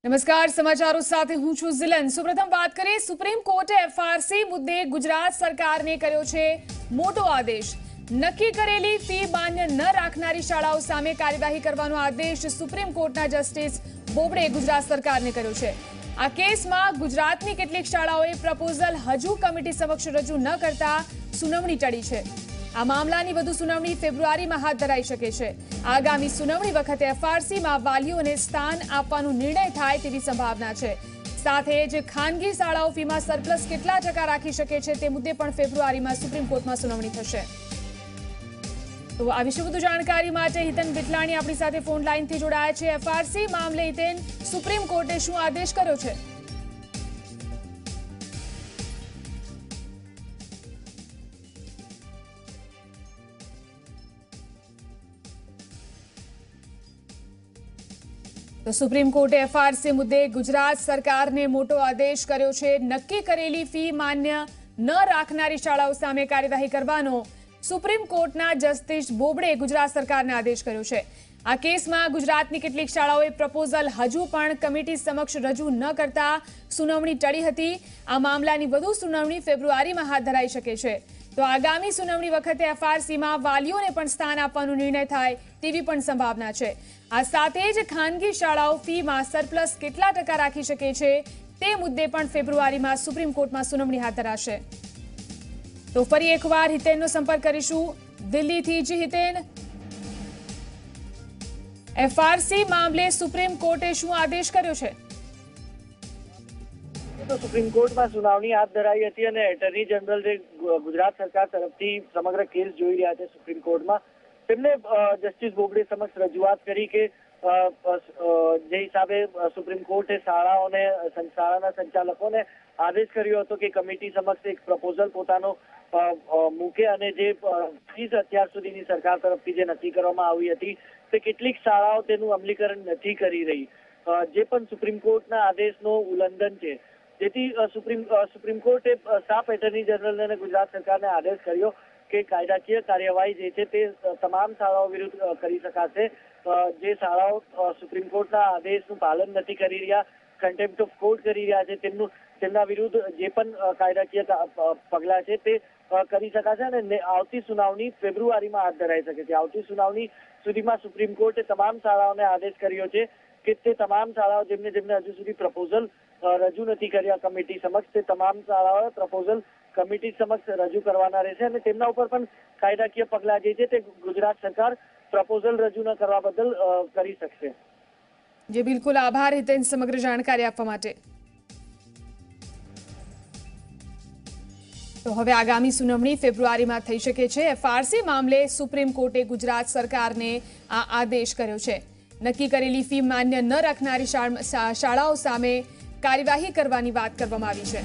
નમસ્કાર, સમાચારો સાથે હું છું ઝિલન। સૌપ્રથમ વાત કરીએ સુપ્રીમ કોર્ટે એફઆરસી મુદ્દે ગુજરાત સરકારને કર્યો છે મોટો આદેશ। નક્કી કરેલી ફી માન્ય ન રાખનારી શાળાઓ સામે કાર્યવાહી કરવાનો આદેશ સુપ્રીમ કોર્ટના જસ્ટિસ બોબડેએ ગુજરાત સરકારને કર્યો છે। આ કેસમાં ગુજરાતની કેટલીક શાળાઓએ પ્રપોઝલ હજુ કમિટી સમક્ષ રજૂ ન કરતા સુનાવણી ટળી છે। આ મામલાની વધુ સુનાવણી ફેબ્રુઆરીમાં હાથ ધરાઈ શકે છે। આગામી સુનાવણી વખતે એફઆરસીમાં વાલીઓને સ્થાન આપવાનો નિર્ણય થાય તેવી સંભાવના છે। સાથે જ ખાનગી શાળાઓ ફીમાં સરપ્લસ કેટલા ટકા રાખી શકે છે તે મુદ્દે પણ ફેબ્રુઆરીમાં સુપ્રીમ કોર્ટમાં સુનાવણી થશે। તો આ વિશે વધુ જાણકારી માટે હિતેન વિટલાણી આપણી સાથે ફોન લાઈનથી જોડાયા છે। એફઆરસી મામલે હિતેન, સુપ્રીમ કોર્ટે શું આદેશ કર્યો છે? તો સુપ્રીમ કોર્ટે એફઆરસી મુદ્દે ગુજરાત સરકારને મોટો આદેશ કર્યો છે। નક્કી કરેલી ફી માન્ય ન રાખનારી શાળાઓ સામે કાર્યવાહી કરવાનો સુપ્રીમ કોર્ટના જસ્ટિસ બોબડેએ ગુજરાત સરકારને આદેશ કર્યો છે। આ કેસમાં ગુજરાતની કેટલીક શાળાઓએ પ્રપોઝલ હજુ પણ કમિટી સમક્ષ રજૂ ન કરતા સુનાવણી ટળી હતી। આ મામલાની વધુ સુનાવણી ફેબ્રુઆરીમાં હાથ ધરાઈ શકે છે। તો આગામી સુનાવણી વખતે એફઆરસીમાં વાલીઓને પણ સ્થાન આપવાનો નિર્ણય થાય તેવી પણ સંભાવના છે। આ સાથે જ ખાનગી શાળાઓ ફીમાં સરપ્લસ કેટલા ટકા રાખી શકે છે તે મુદ્દે પણ ફેબ્રુઆરીમાં સુપ્રીમ કોર્ટમાં સુનાવણી હાથ ધરાશે। તો ફરી એકવાર હિતેનનો સંપર્ક કરીશું દિલ્હીથી। જી હિતેન, એફઆરસી મામલે સુપ્રીમ કોર્ટે શું આદેશ કર્યો છે? તો સુપ્રીમ કોર્ટમાં સુનાવણી હાથ ધરાઈ હતી અને એટર્ની જનરલ જે ગુજરાત સરકાર તરફથી સમગ્ર કેસ જોઈ રહ્યા છે સુપ્રીમ કોર્ટમાં, તેમને જસ્ટિસ બોબડે સમક્ષ રજૂઆત કરી કે જે હિસાબે સુપ્રીમ કોર્ટે શાળાના સંચાલકોને આદેશ કર્યો હતો કે કમિટી સમક્ષ એક પ્રપોઝલ પોતાનો મૂકે અને જે ફીસ અત્યાર સુધીની સરકાર તરફથી જે નક્કી કરવામાં આવી હતી તે કેટલીક શાળાઓ તેનું અમલીકરણ નથી કરી રહી, જે પણ સુપ્રીમ કોર્ટના આદેશનો ઉલ્લંઘન છે। જેથી સુપ્રીમ કોર્ટે સાફ એટર્ની જનરલ અને ગુજરાત સરકારને આદેશ કર્યો કે કાયદાકીય કાર્યવાહી જે છે તે તમામ શાળાઓ વિરુદ્ધ કરી શકાશે। જે શાળાઓ સુપ્રીમ કોર્ટના આદેશનું પાલન નથી કરી રહ્યા, કન્ટેમ્પ્ટ ઓફ કોર્ટ કરી રહ્યા છે, તેમના વિરુદ્ધ જે પણ કાયદાકીય પગલાં છે તે કરી શકાશે અને આવતી સુનાવણી ફેબ્રુઆરીમાં હાથ ધરાઈ શકે છે। આવતી સુનાવણી સુધીમાં સુપ્રીમ કોર્ટે તમામ શાળાઓને આદેશ કર્યો છે કે તે તમામ શાળાઓ જેમને હજુ સુધી પ્રપોઝલ રજૂ નથી કર્યા કમિટી સમક્ષ, તે તમામ શાળાઓએ પ્રપોઝલ કમિટી સમક્ષ રજૂ કરવાના રહેશે અને તેમના ઉપર પણ કાયદાકીય પગલાં જે છે તે ગુજરાત સરકાર પ્રપોઝલ રજૂ ન કરવા બદલ કરી શકશે। જી બિલકુલ, આભાર હિતેન સમગ્ર જાણકારી આપવા માટે। તો હવે આગામી સુનાવણી ફેબ્રુઆરીમાં થઈ શકે છે। એફઆરસી મામલે સુપ્રીમ કોર્ટે ગુજરાત સરકારને આ આદેશ કર્યો છે। નક્કી કરેલી ફી માન્ય ન રાખનારી શાળાઓ સામે કાર્યવાહી કરવાની વાત કરવામાં આવી છે।